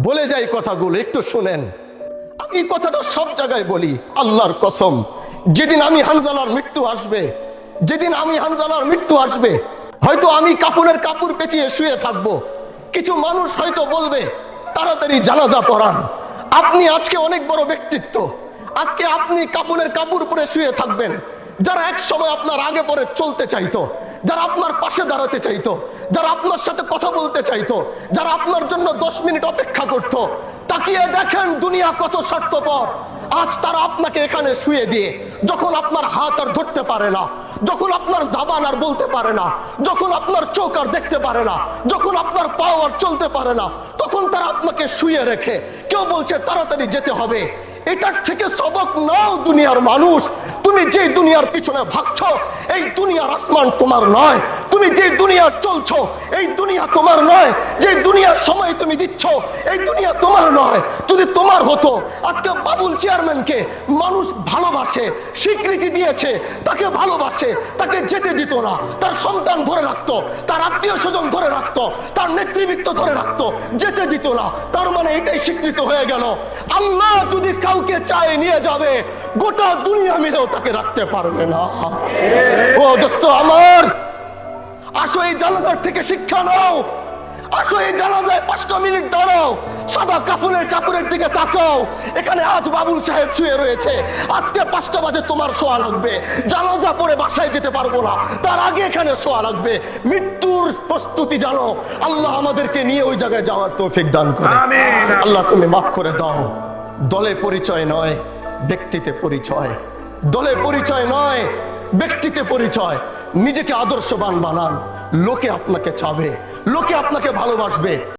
বলে যাই কথাগুলো একটু শুনেন। আমি কথাটা সব জায়গায় বলি, আল্লাহর কসম, যেদিন আমি হানজালার মৃত্যু আসবে, যেদিন আমি হানজালার মৃত্যু আসবে, হয়তো আমি কাফনের কাপড় পেঁচিয়ে শুয়ে থাকবো। কিছু মানুষ হয়তো বলবে তাড়াতাড়ি জানাজা পড়ান। আপনি আজকে অনেক বড় ব্যক্তিত্ব, আজকে আপনি কাফনের কাপড় পরে শুয়ে থাকবেন। যারা এক সময় আপনার আগে পরে চলতে চাইতো, যারা আপনার পাশে দাঁড়াতে চাইতো, যারা আপনার সাথে কথা বলতে চাইতো, যারা আপনার জন্য 10 মিনিট অপেক্ষা করত, তাকিয়ে দেখেন দুনিয়া কত স্বার্থপর। আজ তারা আপনাকে এখানে শুয়ে দিয়ে, যখন আপনার হাত আর ধরতে পারে না, যখন আপনার জাবান আর বলতে পারে না, যখন আপনার চোখ আর দেখতে পারে না, যখন আপনার পাও আর চলতে পারে না, তখন তারা আপনাকে শুয়ে রেখে কেউ বলছে তাড়াতাড়ি যেতে হবে। এটার থেকে সবক নাও দুনিয়ার মানুষ। তুমি যে দুনিয়ার পিছনে ভাগছো, এই দুনিয়ার আসমান তোমার নয়। তুমি যে দুনিয়া চলছো, এই দুনিয়া তোমার নয়। যে দুনিয়ার সময় তুমি দিচ্ছ, এই দুনিয়া তোমার নয়। যদি তোমার হতো, আজকে বাবুল চেয়ারম্যানকে মানুষ ভালোবাসে, স্বীকৃতি দিয়েছে, তাকে ভালোবাসে, তাকে যেতে দিত না। তার সন্তান ধরে রাখতো, তার আত্মীয় স্বজন ধরে রাখতো, তার নেতৃবৃত্ত ধরে রাখতো, যেতে দিত না। তার মানে এটাই স্বীকৃত হয়ে গেল। আল্লাহ যদি কাউকে চায় নিয়ে যাবে, গোটা দুনিয়া মিলেও তাকে রাখতে পারবে না। ও দোস্ত আমার, আসো এই জানাজার থেকে শিক্ষা নাও। আসো এই জানাজায় 5টা মিনিট দাঁড়াও, সাদা কাফনের কাপড়ের দিকে তাকাও। এখানে আজ বাবুল সাহেব শুয়ে রয়েছে, আজকে 5টা বাজে তোমার শোয়া লাগবে। জানাজা পড়ে বাসায় যেতে পারবো না, তার আগে এখানে শোয়া লাগবে। মৃত্যুর প্রস্তুতি জানো। আল্লাহ আমাদেরকে নিয়ে ওই জায়গায় যাওয়ার তৌফিক দান করে। আল্লাহ তুমি মাফ করে দাও। দলে পরিচয় নয়, ব্যক্তিতে পরিচয়। দলে পরিচয় নয়, ব্যক্তিতে পরিচয়। নিজেকে আদর্শবান বানান, লোকে আপনাকে চাবে, লোকে আপনাকে ভালোবাসবে।